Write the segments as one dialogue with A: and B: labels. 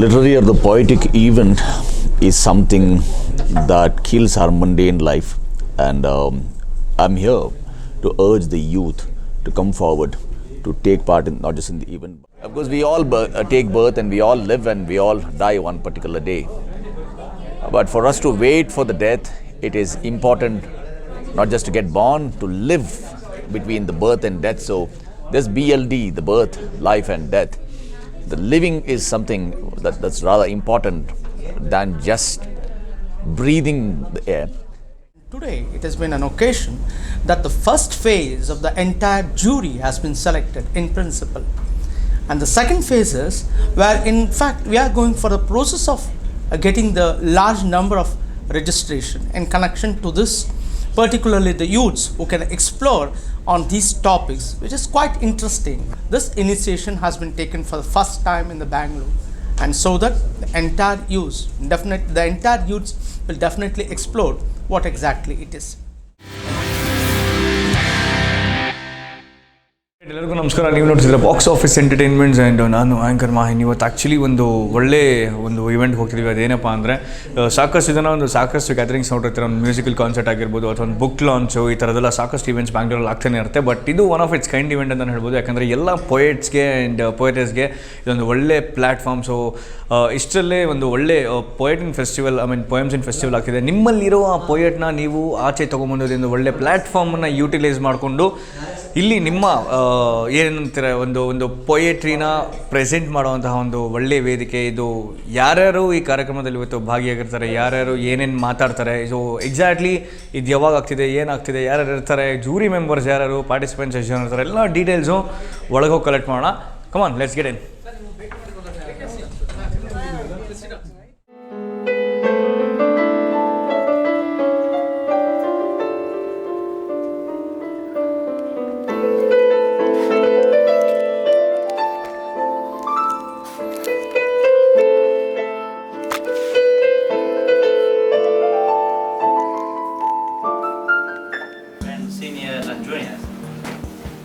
A: Literary or the poetic event is something that kills our mundane life, and I'm here to urge the youth to come forward to take part in not just in the event. Of course, we all take birth and we all live and we all die one particular day. But for us to wait for the death, it is important not just to get born, to live between the birth and death. So this BLD, the birth, life and death, the living is something that's rather important than just breathing the air.
B: Today, it has been an occasion that the first phase of the entire jury has been selected in principle. And the second phase is where, in fact, we are going for the process of getting the large number of registration in connection to this, particularly the youths who can explore on these topics, which is quite interesting. This initiation has been taken for the first time in the Bangalore, and so that the entire youths will definitely explore what exactly it is.
C: ಎಲ್ಲರಿಗೂ ನಮಸ್ಕಾರ. ನೀವು ನೋಡ್ತಿದ್ರೆ box office entertainments and ನಾನು anchor Mahin. ಇವತ್ತು actually ಒಂದು event ಹೋಗ್ತಿದ್ದೀವಿ. ಅದೇನಪ್ಪ ಅಂದರೆ ಸಾಕಷ್ಟು ಗ್ಯಾದರಿಂಗ್ಸ್ ನೋಡಿರ್ತೀರ, ಒಂದು ಮ್ಯೂಸಿಕಲ್ ಕಾನ್ಸರ್ಟ್ ಆಗಿರ್ಬೋದು ಅಥವಾ ಒಂದು ಬುಕ್ ಲಾಂಚು, ಈ ಥರದ್ದೆಲ್ಲ ಸಾಕಷ್ಟು ಇವೆಂಟ್ಸ್ ಬ್ಯಾಂಗ್ಳೂರಲ್ಲಿ ಆಗ್ತಾನೆ ಇರುತ್ತೆ. ಬಟ್ ಇದು one of it's kind event ಅಂತ ಹೇಳ್ಬೋದು. ಯಾಕಂದರೆ ಎಲ್ಲ ಪೊಯೆಟ್ಸ್ಗೆ ಆ್ಯಂಡ್ ಪೊಯೆಟಸ್ಗೆ ಇದೊಂದು ಒಳ್ಳೆ ಪ್ಲ್ಯಾಟ್ಫಾರ್ಮ್. ಸೊ ಇಷ್ಟರಲ್ಲೇ ಒಂದು ಒಳ್ಳೆ ಪೊಯೆಟ್ ಇನ್ ಫೆಸ್ಟಿವಲ್, ಪೊಯಮ್ಸ್ ಇನ್ ಫೆಸ್ಟಿವಲ್ ಆಗ್ತಿದೆ. ನಿಮ್ಮಲ್ಲಿರೋ ಆ ಪೊಯೆಟ್ನ ನೀವು ಆಚೆ ತೊಗೊಂಬಂದೋದ್ರಿಂದ ಒಳ್ಳೆ ಪ್ಲ್ಯಾಟ್ಫಾರ್ಮನ್ನು ಯೂಟಿಲೈಸ್ ಮಾಡಿಕೊಂಡು ಇಲ್ಲಿ ನಿಮ್ಮ ಏನಂತಾರೆ ಒಂದು ಪೊಯೆಟ್ರಿನ ಪ್ರೆಸೆಂಟ್ ಮಾಡುವಂತಹ ಒಂದು ಒಳ್ಳೆಯ ವೇದಿಕೆ ಇದು. ಯಾರ್ಯಾರು ಈ ಕಾರ್ಯಕ್ರಮದಲ್ಲಿ ಇವತ್ತು ಭಾಗಿಯಾಗಿರ್ತಾರೆ, ಯಾರ್ಯಾರು ಏನೇನು ಮಾತಾಡ್ತಾರೆ, ಸೊ ಎಕ್ಸಾಕ್ಟ್ಲಿ ಇದು ಯಾವಾಗ ಆಗ್ತಿದೆ, ಏನಾಗ್ತಿದೆ, ಯಾರ್ಯಾರು ಇರ್ತಾರೆ, ಜೂರಿ ಮೆಂಬರ್ಸ್ ಯಾರು, ಪಾರ್ಟಿಸಿಪೆಂಟ್ಸ್ ಎಷ್ಟು ಜನ ಇರ್ತಾರೆ, ಎಲ್ಲ ಡೀಟೇಲ್ಸು ಒಳಗೋಗಿ ಕಲೆಕ್ಟ್ ಮಾಡೋಣ. Come on, let's get in.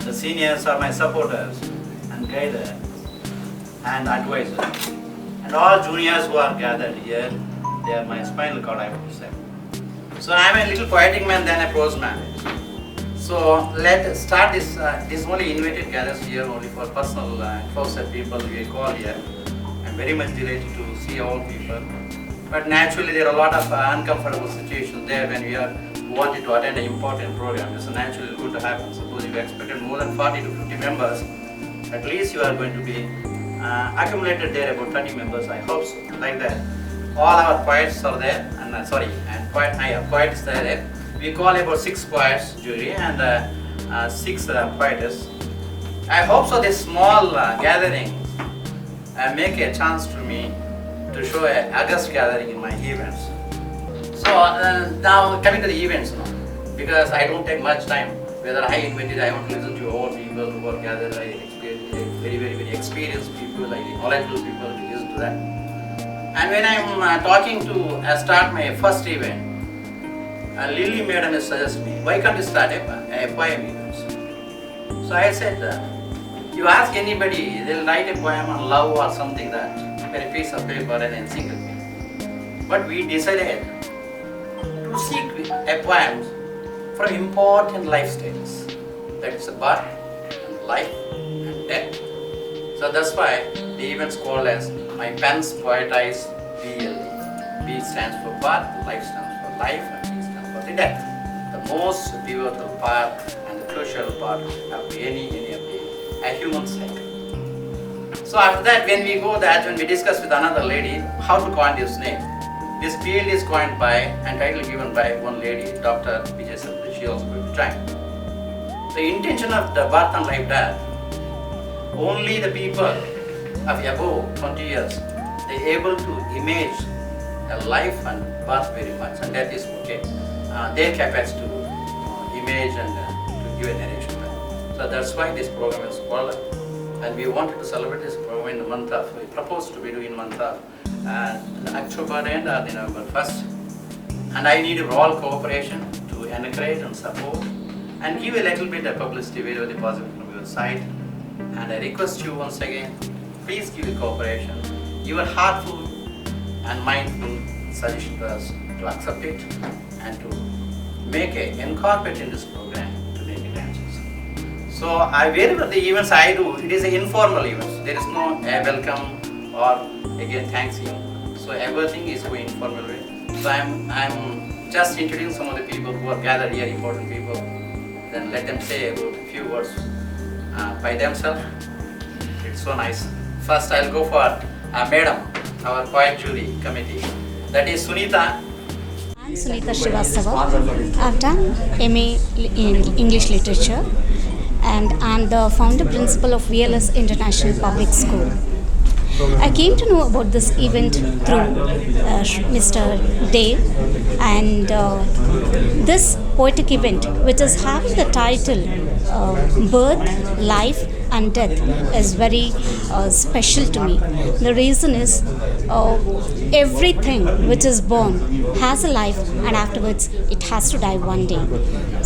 D: The seniors are my supporters and guiders and advisors. And all juniors who are gathered here, they are my spinal cord, I would say. So I am a little poetic man than a prose man. So let's start this. This only invited gathers here only for personal close people we call here. I am very much delighted to see all people. But naturally there are a lot of uncomfortable situations there when we are wanted to attend an important program. It's naturally good to happen. Suppose you expected more than 40 to 50 members, at least you are going to be accumulated there about 30 members. I hope so. Like that. All our poets are there, and poets are there. We call about 6 poets jury and 6 poetesses. I hope so. This small gathering make a chance to me to show a august gathering in my events. So now coming to the events now, because I don't take much time. Whether I invited, I want to listen to all people who are gathered. I very experienced people, knowledgeable people to listen to that. And when I'm talking to start my first event, Lily madam has suggested me, why can't you start a poem event? So I said, you ask anybody, they'll write a poem on love or something that, a piece of paper and then sing it. But we decided to seek a poem from important life stages, that is birth, life and death. So that's why the event's called as my pen's Poetise BLD. B stands for birth, life stands for life, and D stands for the death. The most pivotal part and the crucial part of any of a human cycle. So after that, when we discuss with another lady how to coin this name, this field is coined by and title given by one lady, Dr. Vijay. She also going to join. The intention of the birth and life death, only the people of above 20 years, they able to image a life and birth very much, and that is okay. Their capacity to image and to give a narration. So that's why this program is called, and we wanted to celebrate this program in the month of, we proposed to be doing month of October end or November 1st. And I need all cooperation to encourage and support and give a little bit of publicity wherever possible from your side. And I request you once again, please give a cooperation. your heartful and mindful suggestions to accept it and to incorporate in this program to make it answers. So wherever the events I do, it is an informal events. There is no welcome or again thanks you. So everything is going informal way. So I'm just introducing some of the people who are gathered here, important people. Then let them say about a few words by themselves. It's so nice. First I'll go for Madam, our poet jury committee. That is Sunita.
E: I'm Sunita Srivastava. I've done MA in English Literature and I'm the founder principal of VLS International Public School. I came to know about this event through Mr. Dave, and this poetic event, which is having the title Birth, Life and Death, is very special to me. The reason is everything which is born has a life and afterwards it has to die one day.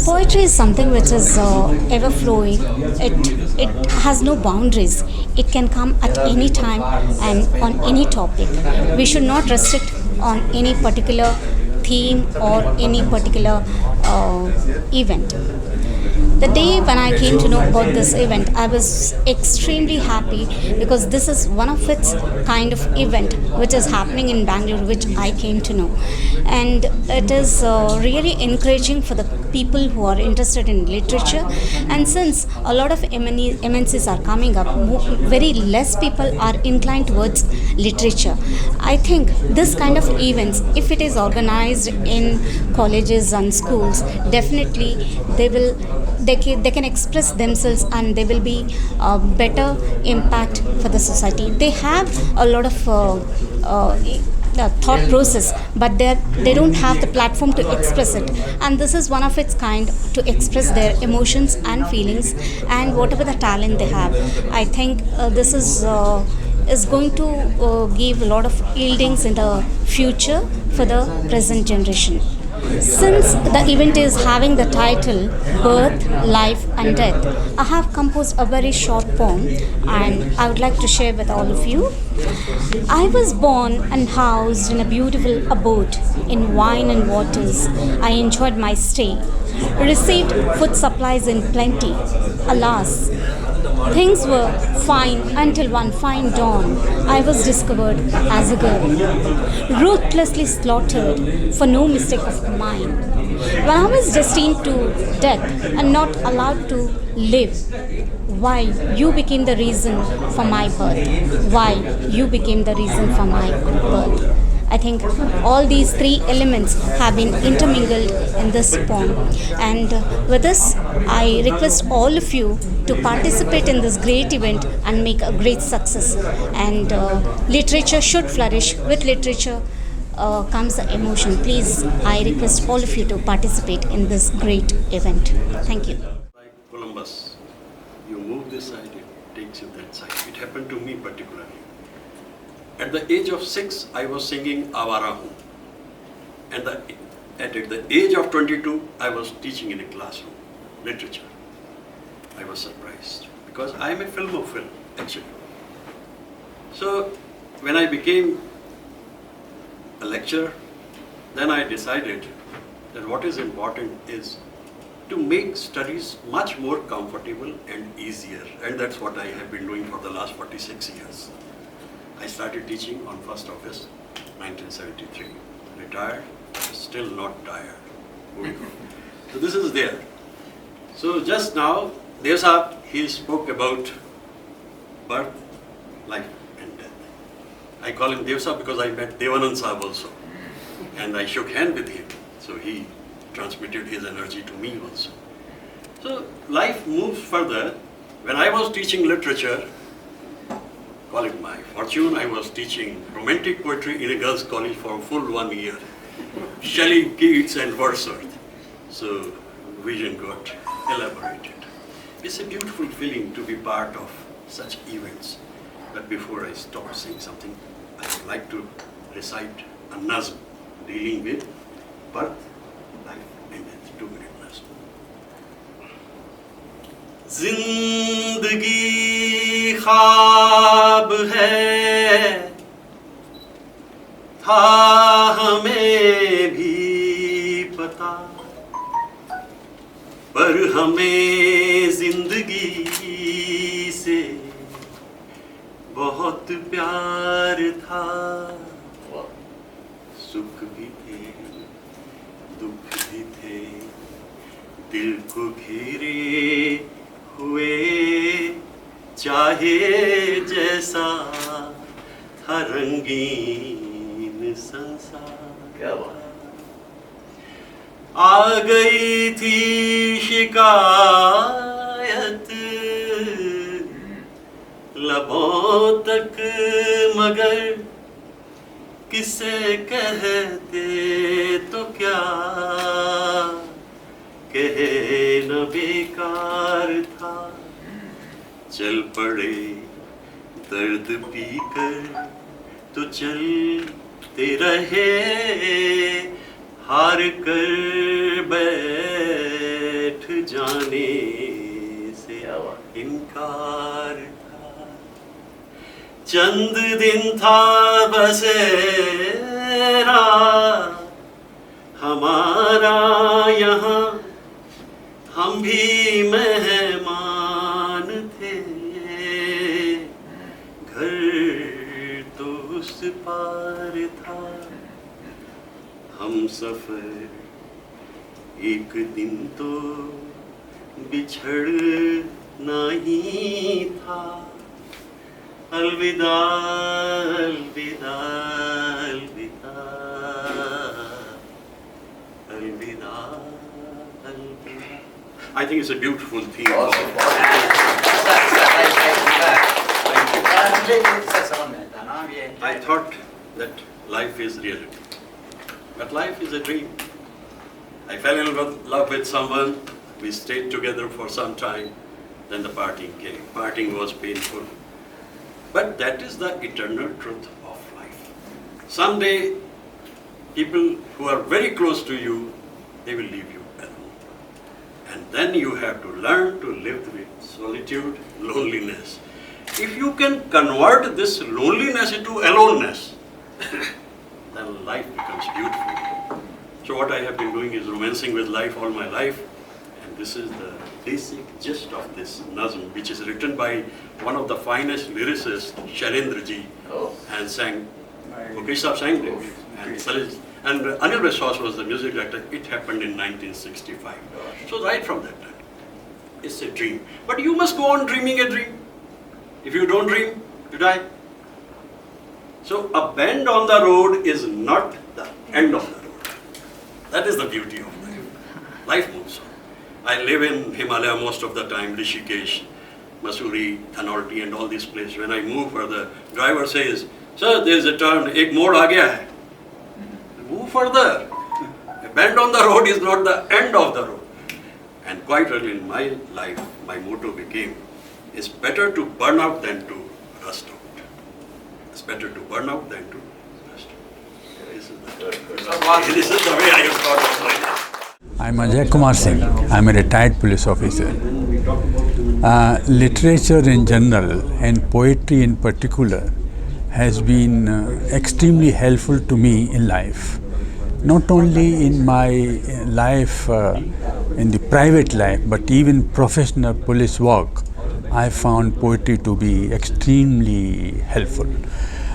E: Poetry is something which is ever flowing. It has no boundaries. It can come at any time and on any topic. We should not restrict on any particular theme or any particular event. The day when I came to know about this event, I was extremely happy because this is one of its kind of event which is happening in Bangalore, which I came to know. And it is really encouraging for the people who are interested in literature. And since a lot of MNCs are coming up, very less people are inclined towards literature. I think this kind of events, if it is organized in colleges and schools, definitely they can express themselves and there will be a better impact for the society. They have a lot of the thought process, but they don't have the platform to express it, and this is one of its kind to express their emotions and feelings and whatever the talent they have. I think this is going to give a lot of yieldings in the future for the present generation. Since the event is having the title Birth, Life and Death, I have composed a very short poem and I would like to share with all of you. I was born and housed in a beautiful abode in wine and waters. I enjoyed my stay, received food supplies in plenty. Alas, things were fine until one fine dawn I was discovered as a girl, ruthlessly slaughtered for no mistake of mine. When I was destined to death and not allowed to live, why you became the reason for my birth? Why you became the reason for my birth? I think all these three elements have been intermingled in this poem, and with this I request all of you to participate in this great event and make a great success. And literature should flourish. With literature comes the emotion. Please, I request all of you to participate in this great event. Thank you.
F: Like Columbus, you move this side, it takes you that side. It happened to me particularly. At the age of 6, I was singing Avara Hoon. And at the age of 22, I was teaching in a classroom, literature. I was surprised because I am a filmophile, actually. So when I became a lecturer, then I decided that what is important is to make studies much more comfortable and easier. And that's what I have been doing for the last 46 years. I started teaching on 1st August 1973. Retired, still not tired. So this is there. So just now, Dev Saab, he spoke about birth, life and death. I call him Dev Saab because I met Devanand Saab also. And I shook hand with him. So he transmitted his energy to me also. So life moves further. When I was teaching literature, call it my fortune, I was teaching romantic poetry in a girls' college for a full 1 year. Shelley, Keats and Wordsworth. So vision got elaborated. It's a beautiful feeling to be part of such events. But before I stop saying something, I would like to recite a nazm dealing with birth, life and death. 2-minute nazm. जिंदगी ख्वाब है था हमें भी पता, पर हमें जिंदगी से बहुत प्यार था। सुख भी थे, दुख भी थे, दिल को घेरे हुए, चाहे जैसा था रंगीन संसार।
D: क्या बात।
F: आ गई थी शिकायत लबों तक, मगर किसे कहते तो क्या, कहे न बेकार था। चल पड़े दर्द पीकर तो चलते रहे, हार कर बैठ जाने से इनकार था। चंद दिन था बसेरा हमारा यहाँ, हम भी मेहमान थे, घर तो उस पार था। हम सफर एक दिन तो बिछड़ना ही था। अलविदा अलविदा अलविदा अलविदा अलविदा। I think it's a beautiful theme. I thought that life is reality, but life is a dream. I fell in love with someone, we stayed together for some time, then the parting came. Parting was painful, but that is the eternal truth of life. Someday, people who are very close to you, they will leave you alone. And then you have to learn to live with solitude, loneliness. If you can convert this loneliness into aloneness, then life becomes beautiful. So what I have been doing is romancing with life all my life, and this is the basic gist of this nazm, which is written by one of the finest lyricists, Shailendra-ji, and sang, Mukesh Saab sang it, and Anil Biswas was the music director. It happened in 1965. So right from that time, it's a dream. But you must go on dreaming a dream. If you don't dream, you die. So a bend on the road is not the end of the road. That is the beauty of life. Life moves on. I live in Himalaya most of the time, Rishikesh, Mussoorie, Dhanolti and all these places. When I move further, driver says, "Sir, there is a turn, ek mode aa gaya hai." Move further. A bend on the road is not the end of the road. And quite early in my life, my motto became, it's better to burn out than to rust out. It's better to burn out than to rust out. This is the way I have thought of life.
G: I'm Ajay Kumar Singh. I'm a retired police officer. Literature in general and poetry in particular has been extremely helpful to me in life. Not only in my life, in the private life, but even professional police work, I found poetry to be extremely helpful.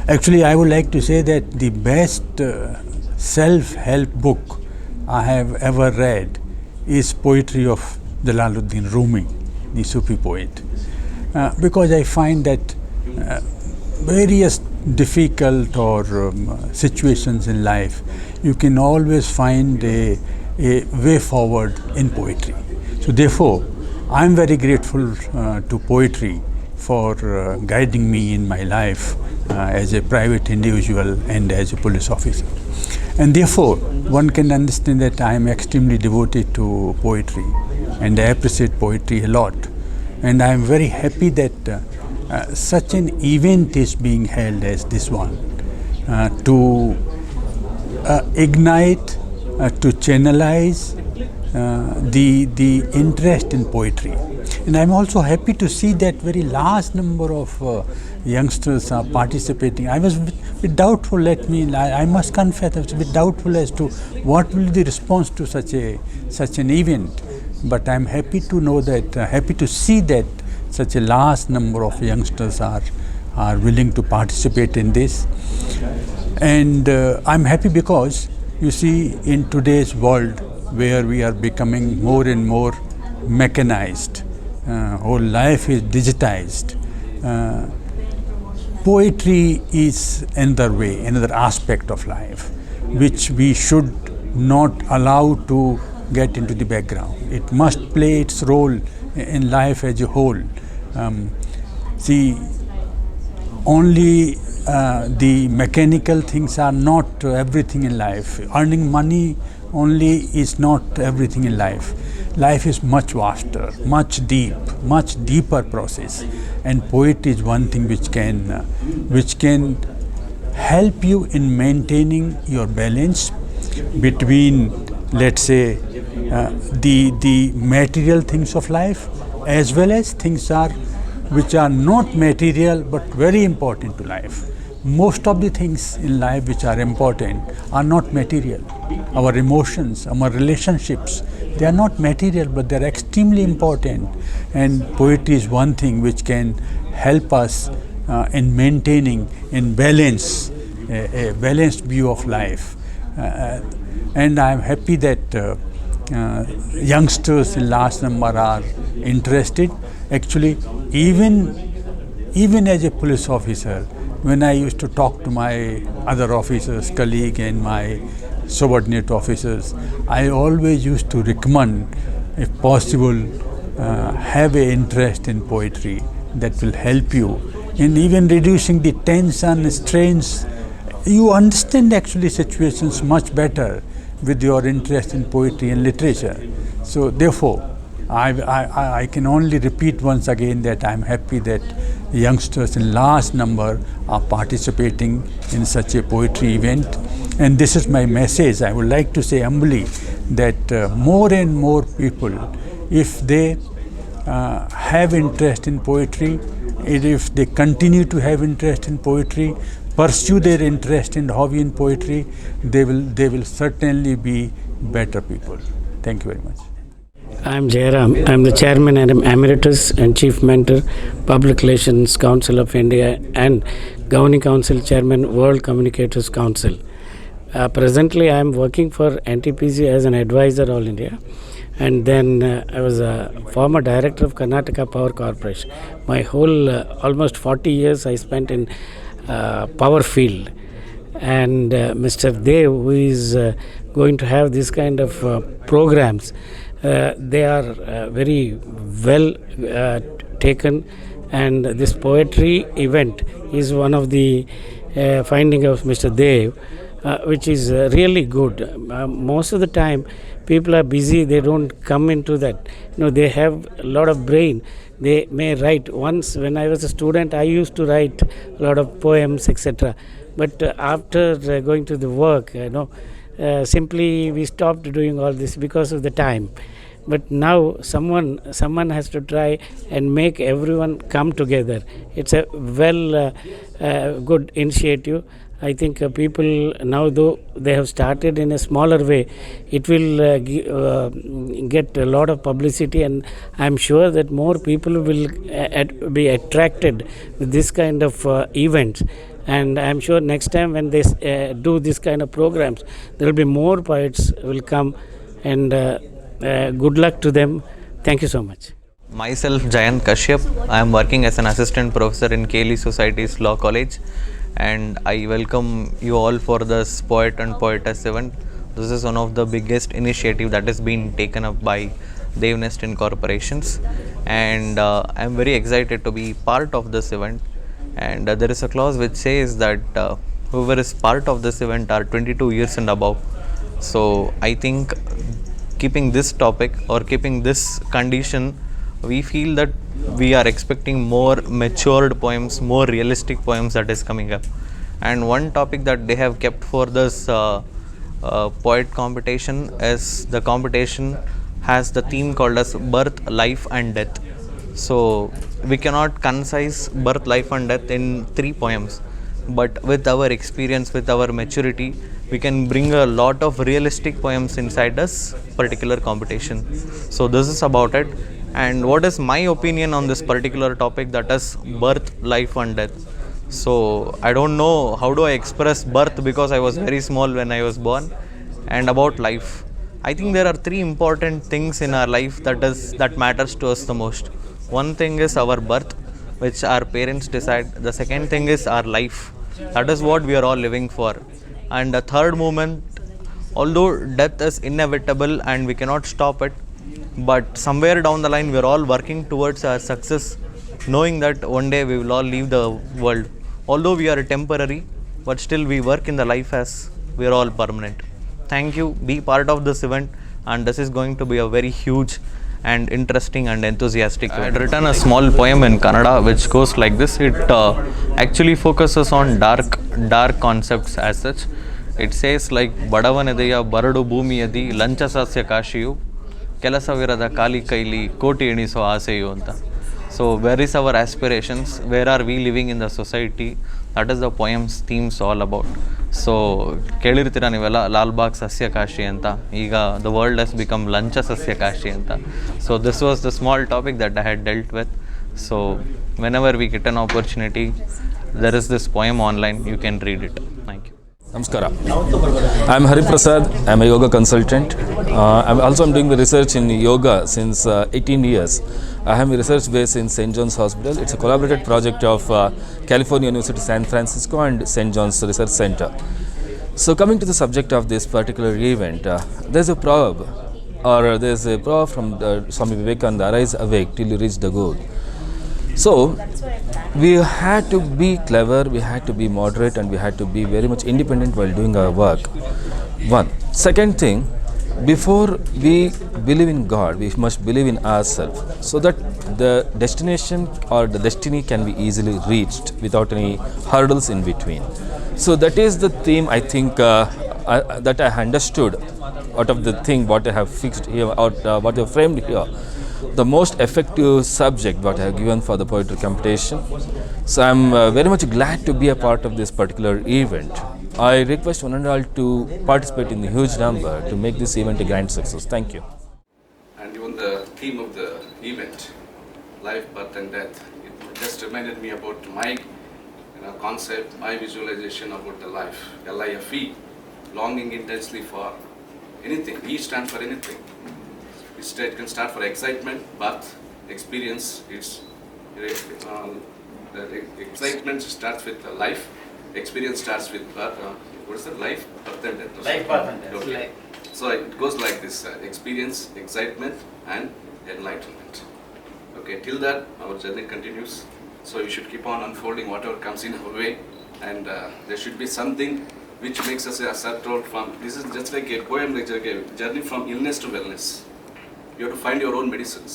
G: Actually, I would like to say that the best self-help book I have ever read is poetry of Jalaluddin Rumi, the Sufi poet, because I find that various difficult or situations in life, you can always find a way forward in poetry. So therefore, I am very grateful to poetry for guiding me in my life as a private individual and as a police officer. And therefore, one can understand that I am extremely devoted to poetry and I appreciate poetry a lot. And I am very happy that such an event is being held as this one to ignite, to channelize the interest in poetry. And I'm also happy to see that very large number of youngsters are participating. I was a bit doubtful, I must confess, I was a bit doubtful as to what will be the response to such an event. But I'm happy to know that, happy to see that such a large number of youngsters are willing to participate in this. And I'm happy because, you see, in today's world where we are becoming more and more mechanized, whole life is digitized, poetry is another way, another aspect of life, which we should not allow to get into the background. It must play its role in life as a whole. See, only the mechanical things are not everything in life. Earning money only is not everything in life. Life is much vaster, much deeper process, and poetry is one thing which can help you in maintaining your balance between, let's say, the material things of life, as well as things which are not material but very important to life. Most of the things in life which are important are not material. Our emotions, our relationships, they are not material, but they are extremely important. And poetry is one thing which can help us in maintaining in balance, a balanced view of life. And I am happy that youngsters in large number are interested. Actually, even as a police officer, when I used to talk to my other officers, colleague, and my subordinate officers, I always used to recommend, if possible, have an interest in poetry that will help you in even reducing the tension, strains. You understand actually situations much better with your interest in poetry and literature. So therefore, I can only repeat once again that I'm happy that youngsters in large number are participating in such a poetry event. And this is my message. I would like to say humbly that more and more people, if they have interest in poetry, if they continue to have interest in poetry, pursue their interest and hobby in poetry, they will certainly be better people. Thank you very much.
H: I'm Jairam. I'm the Chairman and Emeritus and Chief Mentor, Public Relations Council of India and Governing Council Chairman, World Communicators Council. Presently, I'm working for NTPC as an advisor All India, and then I was a former director of Karnataka Power Corporation. My whole almost 40 years I spent in power field. And Mr. Dev, who is going to have this kind of programs, they are very well taken, and this poetry event is one of the finding of Mr. Dev, which is really good. Most of the time people are busy, they don't come into that. They have a lot of brain, they may write. Once when I was a student, I used to write a lot of poems, etc. But after going to the work, simply we stopped doing all this because of the time. But now someone has to try and make everyone come together. It's a good initiative. I think people now, though they have started in a smaller way, it will get a lot of publicity, and I'm sure that more people will be attracted with this kind of events. And I'm sure next time when they do this kind of programs, there will be more poets will come, and good luck to them. Thank you so much.
I: Myself, Jayant Kashyap. I am working as an assistant professor in Keli Society's Law College, and I welcome you all for this Poet and Poetess event. This is one of the biggest initiative that has been taken up by Baev Nest Inc corporations, and I am very excited to be part of this event. And there is a clause which says that whoever is part of this event are 22 years and above. So I think keeping this topic or keeping this condition, we feel that we are expecting more matured poems, more realistic poems that is coming up. And one topic that they have kept for this poet competition is the competition has the theme called as birth, life and death. So we cannot concise birth, life and death in 3 poems. But with our experience, with our maturity, we can bring a lot of realistic poems inside this particular competition. So this is about it. And what is my opinion on this particular topic, that is birth, life and death. So I don't know how do I express birth because I was very small when I was born, and about life. I think there are 3 important things in our life that matters to us the most. One thing is our birth, which our parents decide. The second thing is our life. That is what we are all living for. And the third moment, although death is inevitable and we cannot stop it, but somewhere down the line we are all working towards our success, knowing that one day we will all leave the world. Although we are temporary, but still we work in the life as we are all permanent. Thank you. Be part of this event, and this is going to be a very huge and interesting and enthusiastic event. I had written a small poem in Kannada which goes like this. It actually focuses on dark concepts as such. It says like ಬಡವನೆದೆಯ ಬರಡು ಭೂಮಿಯದಿ ಲಂಚಸಸ್ಯ ಕಾಶಿಯು ಕೆಲಸವಿರದ ಖಾಲಿ ಕೈಲಿ ಕೋಟಿ ಎಣಿಸೋ ಆಸೆಯು ಅಂತ. So where is our aspirations? Where are we living in the society? That is the poem's themes all about. So ಕೇಳಿರ್ತೀರ ನೀವೆಲ್ಲ ಲಾಲ್ಬಾಗ್ ಸಸ್ಯಕಾಶಿ ಅಂತ. ಈಗ the world has become ಲಂಚ ಸಸ್ಯಕಾಶಿ ಅಂತ. So this was the small topic that I had dealt with. So whenever we get an opportunity, there is this poem online, you can read it. Thank you.
J: Namaskara. I'm Hari Prasad. I'm a yoga consultant. I'm doing the research in yoga since 18 years. I have a research base in St. John's Hospital. It's a collaborated project of California University San Francisco and St. John's Research Center. So coming to the subject of this particular event, there's a proverb from Swami Vivekananda, arise awake till you reach the goal. So we had to be clever, we had to be moderate, and we had to be very much independent while doing our work. One. Second thing, before we believe in God, we must believe in ourselves, so that the destination or the destiny can be easily reached without any hurdles in between. So that is the theme I think that I understood out of the thing what I have fixed here, or what I have framed here. The most effective subject what I have given for the poetry competition. So I am very much glad to be a part of this particular event. I request one and all to participate in the huge number to make this event a grand success. Thank you.
K: And even the theme of the event, life, birth and death, it just reminded me about my concept, my visualization about the life. LIFE, longing intensely for anything. E stands for anything. It can start for excitement, birth, experience. The excitement starts with life, experience starts with birth. What is that? Life, birth and death.
D: Life, birth and death.
K: Okay. So it goes like this: experience, excitement, and enlightenment. Okay, till that our journey continues. So you should keep on unfolding whatever comes in our way, and there should be something which makes us a settled from. This is just like a poem, like a journey from illness to wellness. You have to find your own medicines.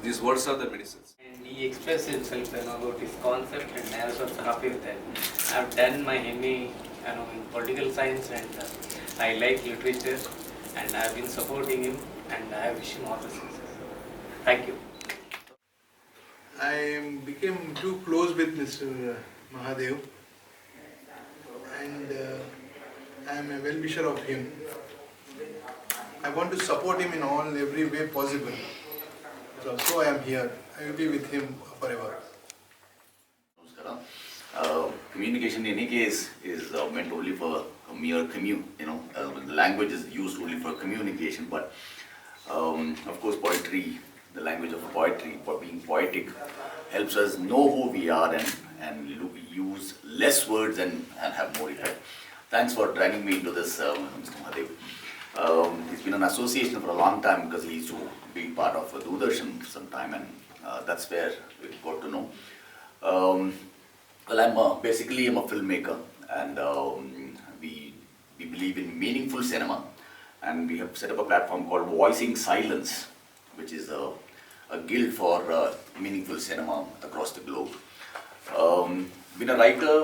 K: These words are the medicines.
L: And he expressed himself about his concept, and I was also happy with that. I have done my MA in political science, and I like literature, and I have been supporting him, and I wish him all the success. Thank you.
M: I became too close with Mr. Mahadev, and I am a well-wisher of him. I want to support him in every way possible. So I am here. I will be with him forever.
A: Communication in any case is meant only for a mere the language is used only for communication, but of course poetry, the language of poetry, for being poetic, helps us know who we are and use less words and have more effect. Thanks for dragging me into this, Mr. Mahadev. He's been an association for a long time because he used to be part of Doordarshan sometime, and that's where we got to know. Well, I'm basically a filmmaker, and we believe in meaningful cinema, and we have set up a platform called Voicing Silence, which is a guild for meaningful cinema across the globe. Been a writer,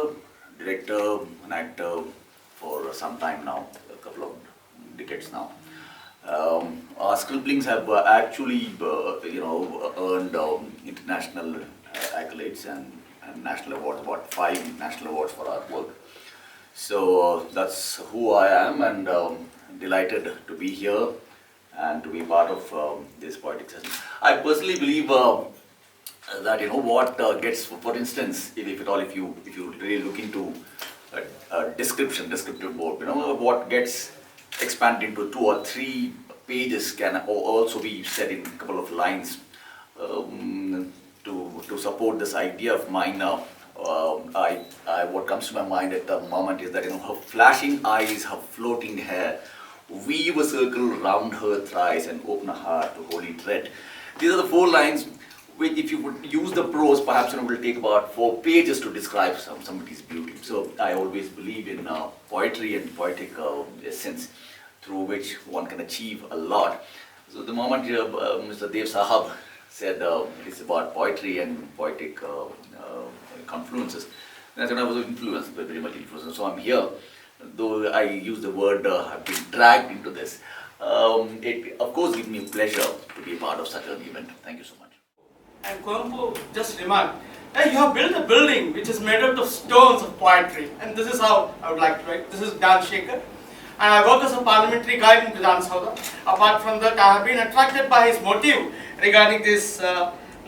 A: director, an actor for some time now, a couple of decades now, Our scribblings have actually, earned international accolades and national awards, about 5 national awards for our work. So that's who I am, and delighted to be here and to be part of this poetic session. I personally believe that what gets, for instance, if at all, if you really look into a descriptive board, what gets expanded into 2 or 3 pages can also be said in a couple of lines. To support this idea of mine, what comes to my mind at the moment is that her flashing eyes, her floating hair, weave a circle round her thighs and open her heart to holy dread. These are the 4 lines which, if you would use the prose, perhaps it will take about 4 pages to describe somebody's beauty. So I always believe in poetry and poetic essence, through which one can achieve a lot. So the moment Mr. Dev Sahab said it's about poetry and poetic confluences, that's when I was influenced, very much influenced. So I'm here. Though I use the word, I've been dragged into this. It of course gives me pleasure to be a part of such an event. Thank you so much.
B: And Kulampu just remarked, hey, you have built a building which is made out of stones of poetry. And this is how I would like to write. This is Dan Shekhar. And I work as a parliamentary guide in Vidhan Sabha. Apart from that, I have been attracted by his motive regarding this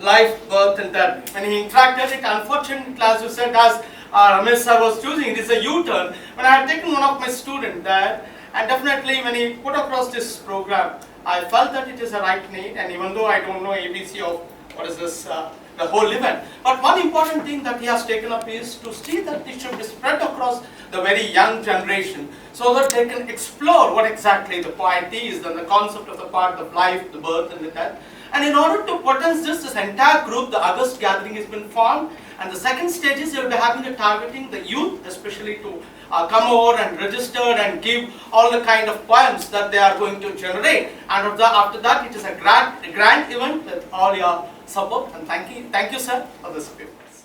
B: life, birth and death. When he interacted it, unfortunately, as you said, as Ramesh sir was choosing, it is a U-turn. When I had taken one of my students there, and definitely when he put across this program, I felt that it is a right need, and even though I don't know ABC of what is this, the whole event. But one important thing that he has taken up is to see that it should be spread across the very young generation, so that they can explore what exactly the poet is, and the concept of the poet, the life, the birth and the death. And in order to potence this entire group, the August gathering has been formed. And the second stage is you will be having a targeting the youth, especially to come over and register and give all the kind of poems that they are going to generate. And after that, it is a grand event with all your support. And thank you, sir, for this papers.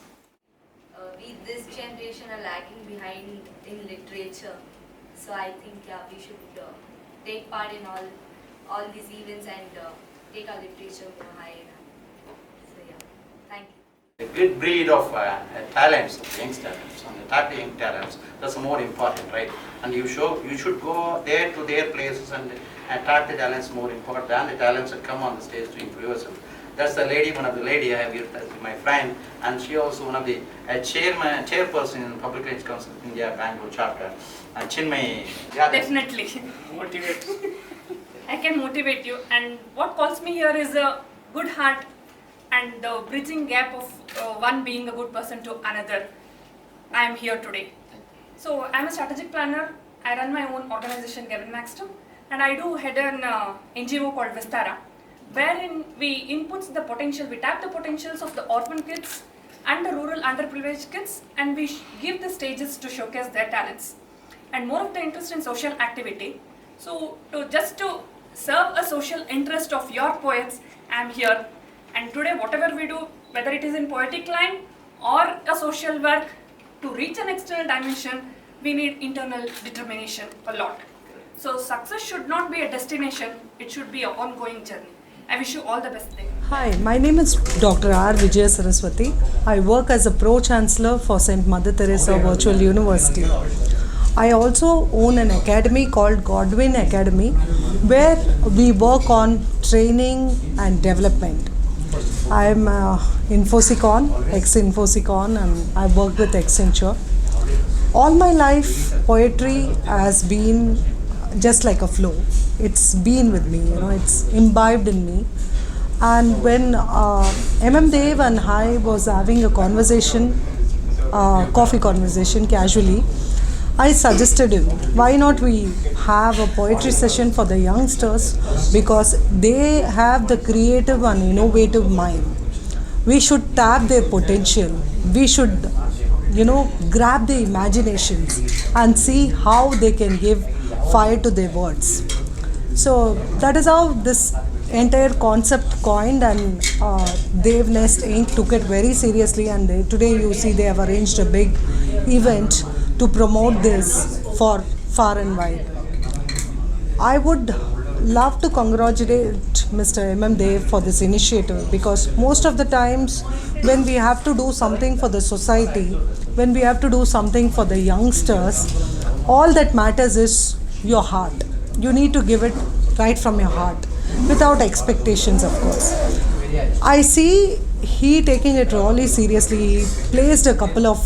N: We this generation are lagging behind in literature, so I think we should take part in all these events and take our literature more higher. So yeah, thank you.
D: A good breed of talents, young talents, and attack young talents. That's more important, right? And you should go there to their places and attract the talents more important than the talents that come on the stage to improve yourself. That's the lady, one of the lady I have here, my friend, and she also one of the chairperson in Public Relations Council of India Bangalore chapter. Chinmay. Yeah,
O: definitely.
B: Motivate.
O: I can motivate you, and what calls me here is a good heart and the bridging gap of one being a good person to another. I am here today. So I am a strategic planner. I run my own organization, Gavin Maxton, and I do head an NGO called Vistara, wherein we input the potential, we tap the potentials of the orphan kids and the rural underprivileged kids, and we give the stages to showcase their talents. And more of the interest in social activity. So to serve a social interest of your poets, I am here. And today, whatever we do, whether it is in poetic line or a social work, to reach an external dimension, we need internal determination a lot. So success should not be a destination, it should be an ongoing journey. I wish you all the best day.
P: Hi, my name is Dr. R. Vijaya Saraswati. I work as a Pro-Chancellor for St. Mother Teresa Virtual University. I also own an academy called Godwin Academy, where we work on training and development. I am Infosicon, ex-Infosicon, and I work with Accenture. All my life, poetry has been just like a flow. It's been with me, it's imbibed in me. And when MM Dev and I was having a conversation, coffee conversation casually, I suggested him, why not we have a poetry session for the youngsters, because they have the creative and innovative mind. We should tap their potential. We should, grab their imaginations and see how they can give fire to their words. So that is how this entire concept coined, and Baev Nest Inc. took it very seriously, and today you see they have arranged a big event to promote this for far and wide. I would love to congratulate Mr. M.M. Dev for this initiative, because most of the times when we have to do something for the society, when we have to do something for the youngsters, all that matters is your heart. You need to give it right from your heart, without expectations, of course. I see he taking it really seriously. He placed a couple of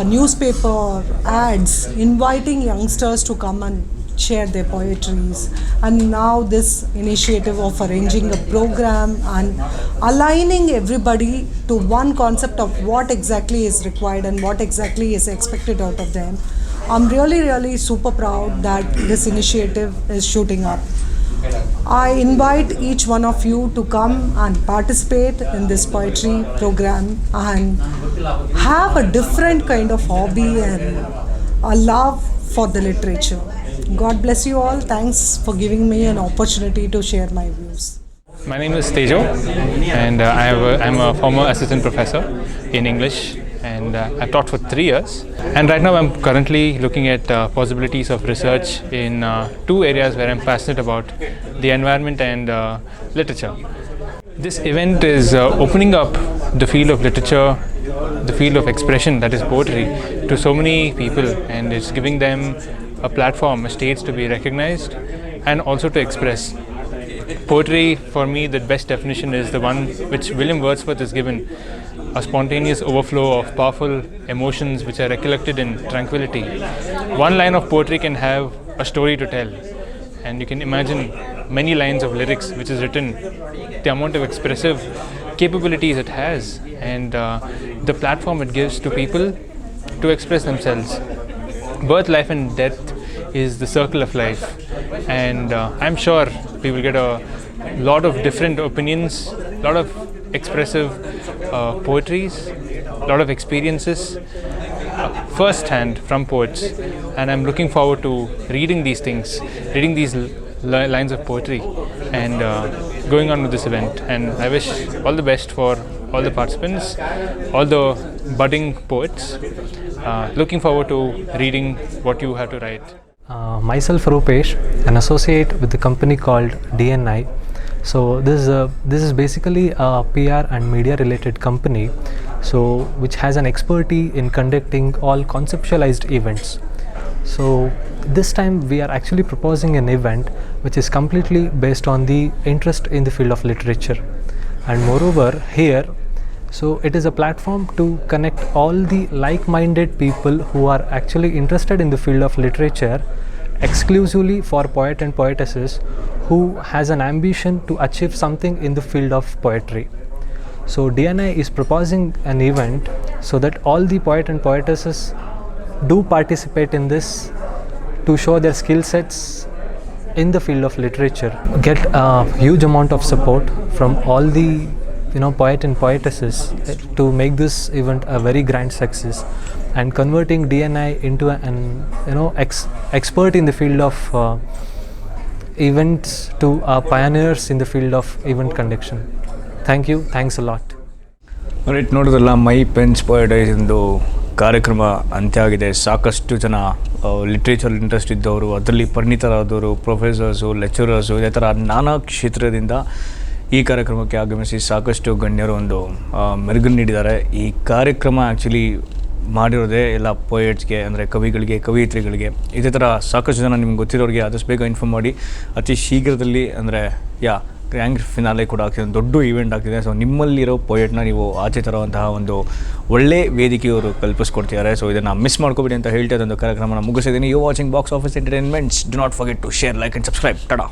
P: newspaper ads inviting youngsters to come and share their poetries, and now this initiative of arranging a program and aligning everybody to one concept of what exactly is required and what exactly is expected out of them. I'm really super proud that this initiative is shooting up. I invite each one of you to come and participate in this poetry program and have a different kind of hobby and a love for the literature. God bless you all. Thanks for giving me an opportunity to share my views.
Q: My name is Tejo, and I'm a former assistant professor in English, and I've taught for 3 years. And right now I'm currently looking at possibilities of research in 2 areas where I'm passionate about: the environment and literature. This event is opening up the field of literature, the field of expression, that is poetry, to so many people, and it's giving them a platform, a stage to be recognized and also to express. Poetry, for me, the best definition is the one which William Wordsworth has given: a spontaneous overflow of powerful emotions which are recollected in tranquility. One line of poetry can have a story to tell, and you can imagine many lines of lyrics which is written, the amount of expressive capabilities it has, and the platform it gives to people to express themselves. Birth, life and death is the circle of life, and I'm sure we will get a lot of different opinions, a lot of expressive poetries, a lot of experiences first hand from poets, and I'm looking forward to reading these things, reading these lines of poetry, and going on with this event. And I wish all the best for all the participants, all the budding poets. Looking forward to reading what you have to write.
R: Myself Rupesh, an associate with the company called DNI. So this is basically a PR and media related company, so which has an expertise in conducting all conceptualized events. So this time we are actually proposing an event which is completely based on the interest in the field of literature, and moreover here, so it is a platform to connect all the like-minded people who are actually interested in the field of literature, exclusively for poet and poetesses who has an ambition to achieve something in the field of poetry. So DNI is proposing an event so that all the poet and poetesses do participate in this to show their skill sets in the field of literature, get a huge amount of support from all the poet and poetesses to make this event a very grand success, and converting DNI into an expert in the field of events to pioneers in the field of event conduction. Thank you. Thanks a lot.
C: Right, ನೋಡೋದಲ್ಲ my pens poetise ಎಂದು ಕಾರ್ಯಕ್ರಮ ಅಂತ್ಯ ಆಗಿದೆ. ಸಾಕಷ್ಟು ಜನ literature interest ಇದ್ದವರು, ಅದರಲ್ಲಿ ಪರಿಣಿತರಾದವರು, professors, lecturers, ಇದೇ ಥರ ನಾನಾ ಕ್ಷೇತ್ರದಿಂದ ಈ ಕಾರ್ಯಕ್ರಮಕ್ಕೆ ಆಗಮಿಸಿ ಸಾಕಷ್ಟು ಗಣ್ಯರು ಒಂದು ಮೆರುಗನ್ನು ನೀಡಿದ್ದಾರೆ. ಈ ಕಾರ್ಯಕ್ರಮ ಆ್ಯಕ್ಚುಲಿ ಮಾಡಿರೋದೇ ಎಲ್ಲ ಪೊಯೆಟ್ಸ್ಗೆ, ಅಂದರೆ ಕವಿಗಳಿಗೆ, ಕವಯಿತ್ರಿಗಳಿಗೆ. ಇದೇ ಥರ ಸಾಕಷ್ಟು ಜನ ನಿಮ್ಗೆ ಗೊತ್ತಿರೋರಿಗೆ ಆದಷ್ಟು ಬೇಗ ಇನ್ಫಾರ್ಮ್ ಮಾಡಿ. ಅತಿ ಶೀಘ್ರದಲ್ಲಿ ಅಂದರೆ ಗ್ರ್ಯಾಂಡ್ ಫಿನಾಲೆ ಕೂಡ ಆಗ್ತಿದೆ, ಒಂದು ದೊಡ್ಡ ಈವೆಂಟ್ ಆಗ್ತಿದೆ. ಸೊ ನಿಮ್ಮಲ್ಲಿರೋ ಪೊಯೆಟ್ನ ನೀವು ಆಚೆ ತರುವಂತಹ ಒಂದು ಒಳ್ಳೆ ವೇದಿಕೆಯವರು ಕಲ್ಪಿಸ್ಕೊಡ್ತಿದ್ದಾರೆ. ಸೊ ಇದನ್ನು ಮಿಸ್ ಮಾಡ್ಕೋಬೇಡಿ ಅಂತ ಹೇಳ್ತಾ ಇದೊಂದು ಕಾರ್ಯಕ್ರಮನ ಮುಗಿಸಿದ್ದೀನಿ. You watching box office entertainments. Do not forget to share, like and subscribe. Tata.